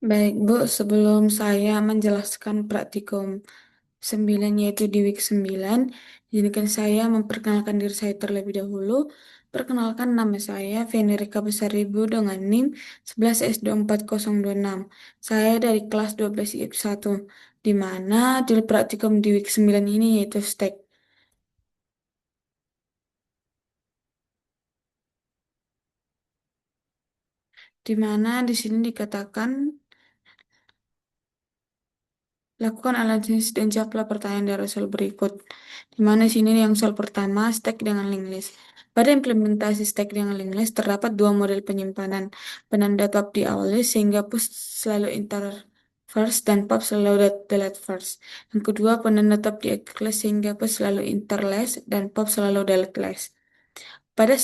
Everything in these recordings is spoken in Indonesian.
Baik, Bu, sebelum saya menjelaskan praktikum 9 yaitu di week 9, izinkan saya memperkenalkan diri saya terlebih dahulu. Perkenalkan nama saya Venerika Besaribu dengan NIM 11S24026. Saya dari kelas 12 IF1, di mana di praktikum di week 9 ini yaitu STEK. Di mana di sini dikatakan lakukan analisis dan jawablah pertanyaan dari soal berikut. Di mana sini yang soal pertama, stack dengan linked list. Pada implementasi stack dengan linked list, terdapat dua model penyimpanan. Penanda top di awal list sehingga push selalu enter first dan pop selalu delete first. Yang kedua, penanda top di active list sehingga push selalu enter last dan pop selalu delete last. Pada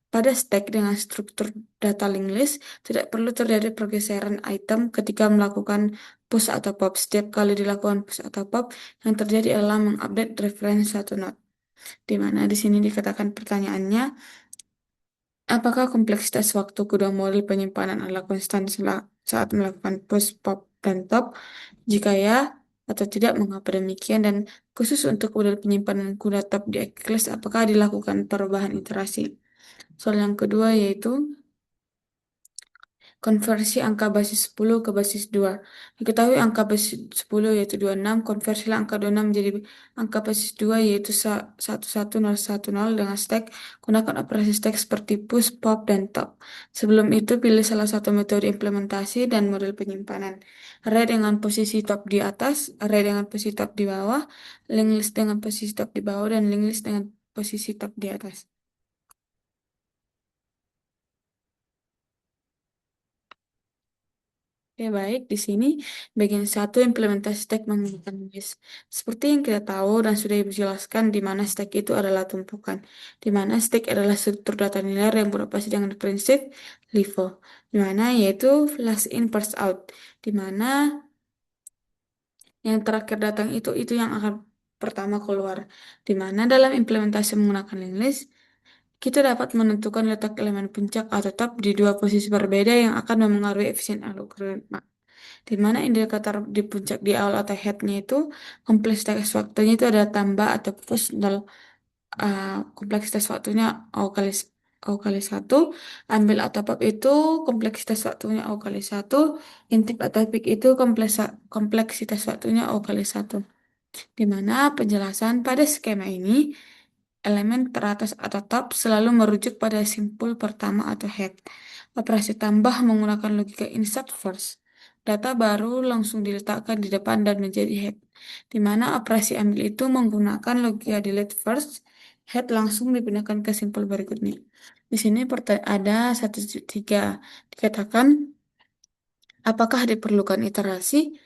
pada stack dengan struktur data linked list, tidak perlu terjadi pergeseran item ketika melakukan push atau pop. Setiap kali dilakukan push atau pop, yang terjadi adalah mengupdate reference satu node. Di mana di sini dikatakan pertanyaannya, apakah kompleksitas waktu kedua model penyimpanan adalah konstan saat melakukan push, pop, dan top? Jika ya, atau tidak, mengapa demikian? Dan khusus untuk model penyimpanan kuda top di Eclipse, apakah dilakukan perubahan iterasi? Soal yang kedua yaitu konversi angka basis 10 ke basis 2. Diketahui angka basis 10 yaitu 26, konversilah angka 26 menjadi angka basis 2 yaitu 11010 dengan stack. Gunakan operasi stack seperti push, pop, dan top. Sebelum itu pilih salah satu metode implementasi dan model penyimpanan. Array dengan posisi top di atas, array dengan posisi top di bawah, linked list dengan posisi top di bawah, dan linked list dengan posisi top di atas. Oke, baik. Di sini bagian satu implementasi stack menggunakan list. Seperti yang kita tahu dan sudah dijelaskan di mana stack itu adalah tumpukan. Di mana stack adalah struktur data linear yang beroperasi dengan prinsip LIFO. Di mana yaitu last in first out. Di mana yang terakhir datang itu yang akan pertama keluar. Di mana dalam implementasi menggunakan linked list, kita dapat menentukan letak elemen puncak atau tab di dua posisi berbeda yang akan memengaruhi efisien algoritma. Di mana indikator di puncak di awal atau headnya itu kompleksitas waktunya itu ada tambah atau plus nol, kompleksitas waktunya O kali satu, ambil atau pop itu kompleksitas waktunya O kali satu, intip atau peak itu kompleksitas waktunya O kali satu. Di mana penjelasan pada skema ini elemen teratas atau top selalu merujuk pada simpul pertama atau head. Operasi tambah menggunakan logika insert first. Data baru langsung diletakkan di depan dan menjadi head. Di mana operasi ambil itu menggunakan logika delete first, head langsung dipindahkan ke simpul berikutnya. Di sini ada 1,3. Dikatakan apakah diperlukan iterasi?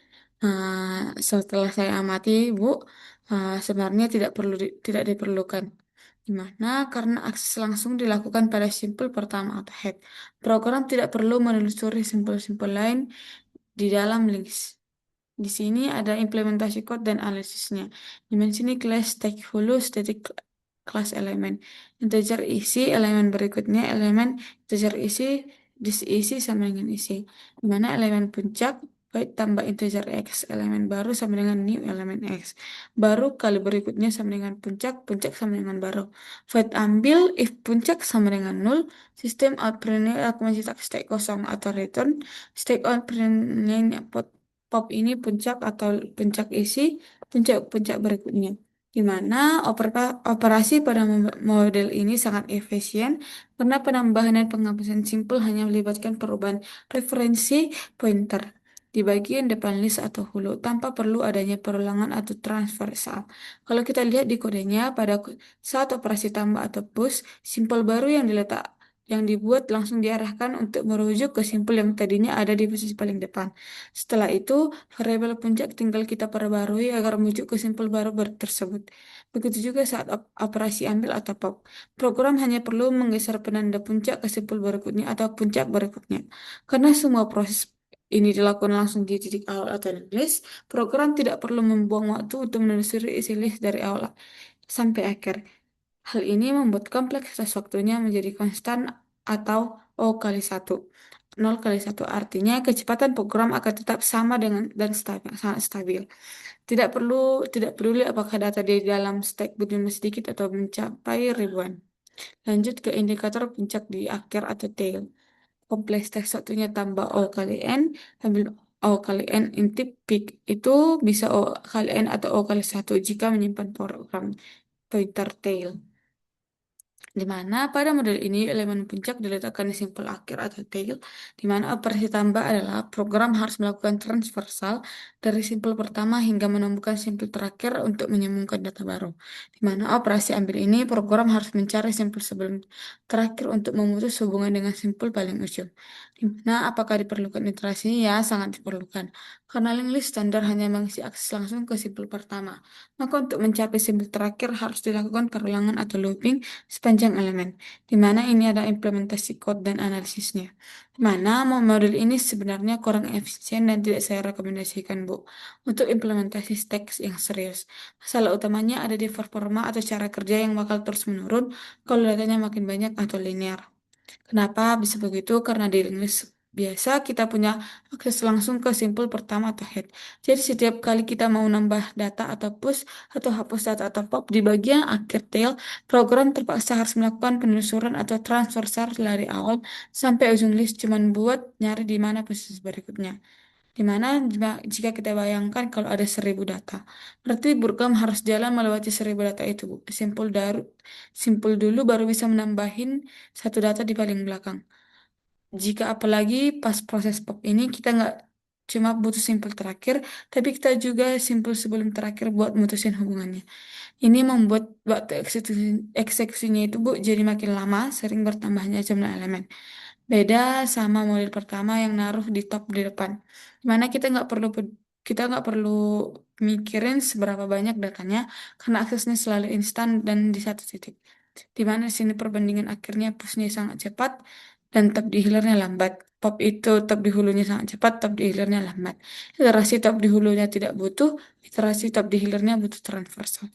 Setelah saya amati, Bu, sebenarnya tidak diperlukan. Di mana karena akses langsung dilakukan pada simpul pertama atau head. Program tidak perlu menelusuri simpul-simpul lain di dalam links. Di sini ada implementasi code dan analisisnya. Di sini class stack hulu static class elemen. Integer isi elemen berikutnya elemen integer isi isi sama dengan isi. Di mana elemen puncak void tambah integer x elemen baru sama dengan new elemen x. Baru kali berikutnya sama dengan puncak, puncak sama dengan baru. Void ambil if puncak sama dengan nol. Sistem outputnya aku mencetak state kosong atau return. State outputnya pop ini puncak atau puncak isi, puncak-puncak berikutnya. Di mana operasi pada model ini sangat efisien karena penambahan dan penghapusan simpel hanya melibatkan perubahan referensi pointer di bagian depan list atau hulu tanpa perlu adanya perulangan atau transversal. Kalau kita lihat di kodenya pada saat operasi tambah atau push, simpel baru yang dibuat langsung diarahkan untuk merujuk ke simpel yang tadinya ada di posisi paling depan. Setelah itu, variabel puncak tinggal kita perbarui agar menuju ke simpel baru tersebut. Begitu juga saat operasi ambil atau pop. Program hanya perlu menggeser penanda puncak ke simpel berikutnya atau puncak berikutnya. Karena semua proses ini dilakukan langsung di titik awal atau di list, program tidak perlu membuang waktu untuk menelusuri isi list dari awal sampai akhir. Hal ini membuat kompleksitas waktunya menjadi konstan atau O kali satu. 0 kali 1 artinya kecepatan program akan tetap sama dengan dan stabil, sangat stabil. Tidak perlu tidak peduli apakah data di dalam stack berjumlah sedikit atau mencapai ribuan. Lanjut ke indikator puncak di akhir atau tail. Kompleksitas satunya tambah O kali N, ambil O kali N intip peak. Itu bisa O kali N atau O kali 1 jika menyimpan program pointer tail. Di mana pada model ini elemen puncak diletakkan di simpul akhir atau tail, di mana operasi tambah adalah program harus melakukan transversal dari simpul pertama hingga menemukan simpul terakhir untuk menyambungkan data baru. Di mana operasi ambil ini program harus mencari simpul sebelum terakhir untuk memutus hubungan dengan simpul paling ujung. Di mana apakah diperlukan iterasi? Ya, sangat diperlukan. Karena link list standar hanya mengisi akses langsung ke simpul pertama. Maka untuk mencapai simpul terakhir harus dilakukan perulangan atau looping sepanjang elemen, di mana ini ada implementasi code dan analisisnya. Di mana model ini sebenarnya kurang efisien dan tidak saya rekomendasikan, Bu, untuk implementasi stacks yang serius. Masalah utamanya ada di performa atau cara kerja yang bakal terus menurun kalau datanya makin banyak atau linear. Kenapa bisa begitu? Karena di Linux biasa kita punya akses langsung ke simpul pertama atau head. Jadi setiap kali kita mau nambah data atau push atau hapus data atau pop di bagian akhir tail, program terpaksa harus melakukan penelusuran atau transversal dari awal sampai ujung list cuman buat nyari di mana posisi berikutnya. Di mana jika kita bayangkan kalau ada 1.000 data, berarti program harus jalan melewati 1.000 data itu, Bu. Simpul dulu baru bisa menambahin satu data di paling belakang. Jika apalagi pas proses pop ini kita nggak cuma butuh simpul terakhir, tapi kita juga simpul sebelum terakhir buat mutusin hubungannya. Ini membuat waktu eksekusinya itu, Bu, jadi makin lama, sering bertambahnya jumlah elemen. Beda sama model pertama yang naruh di top di depan. Dimana kita nggak perlu mikirin seberapa banyak datanya karena aksesnya selalu instan dan di satu titik. Di mana di sini perbandingan akhirnya pushnya sangat cepat dan tab di hilirnya lambat. Pop itu tab di hulunya sangat cepat, tab di hilirnya lambat. Iterasi tab di hulunya tidak butuh, iterasi tab di hilirnya butuh transversal.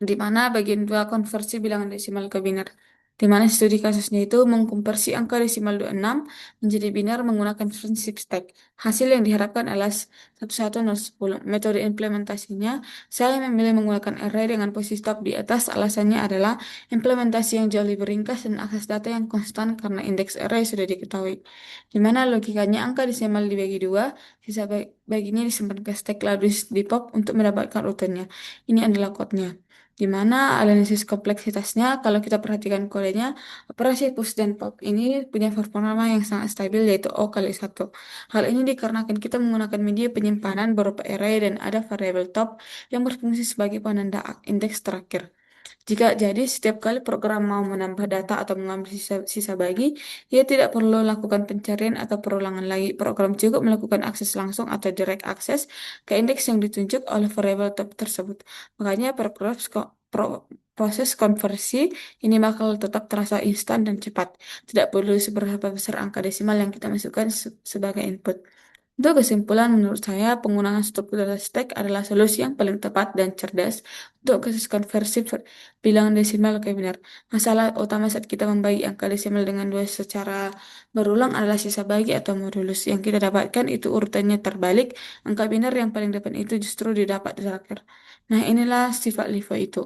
Di mana bagian dua konversi bilangan desimal ke biner. Di mana studi kasusnya itu mengkonversi angka desimal 26 menjadi biner menggunakan prinsip stack. Hasil yang diharapkan adalah 110. Metode implementasinya, saya memilih menggunakan array dengan posisi tab di atas. Alasannya adalah implementasi yang jauh lebih ringkas dan akses data yang konstan karena indeks array sudah diketahui. Di mana logikanya angka desimal dibagi dua, sisa baginya disimpan ke stack lalu di pop untuk mendapatkan urutannya. Ini adalah code-nya. Di mana analisis kompleksitasnya, kalau kita perhatikan kodenya, operasi push dan pop ini punya performa yang sangat stabil yaitu O kali 1. Hal ini dikarenakan kita menggunakan media penyimpanan berupa array dan ada variabel top yang berfungsi sebagai penanda indeks terakhir. Jika jadi, setiap kali program mau menambah data atau mengambil sisa bagi, ia tidak perlu lakukan pencarian atau perulangan lagi. Program cukup melakukan akses langsung atau direct access ke indeks yang ditunjuk oleh variabel top tersebut. Makanya proses konversi ini bakal tetap terasa instan dan cepat. Tidak perlu seberapa besar angka desimal yang kita masukkan sebagai input. Untuk kesimpulan, menurut saya penggunaan struktur stack adalah solusi yang paling tepat dan cerdas untuk kasus konversi bilangan desimal ke biner. Masalah utama saat kita membagi angka desimal dengan dua secara berulang adalah sisa bagi atau modulus. Yang kita dapatkan itu urutannya terbalik, angka biner yang paling depan itu justru didapat terakhir. Nah, inilah sifat LIFO itu.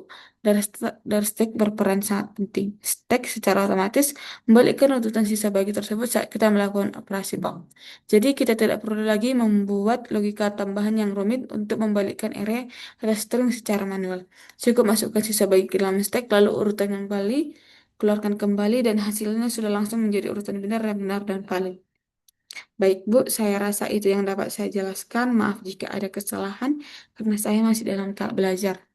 Dari stack berperan sangat penting. Stack secara otomatis membalikkan urutan sisa bagi tersebut saat kita melakukan operasi bulk. Jadi kita tidak perlu lagi membuat logika tambahan yang rumit untuk membalikkan array atau string secara manual. Cukup masukkan sisa bagi ke dalam stack, lalu urutan kembali, keluarkan kembali, dan hasilnya sudah langsung menjadi urutan benar dan valid. Baik, Bu, saya rasa itu yang dapat saya jelaskan. Maaf jika ada kesalahan, karena saya masih dalam tahap belajar.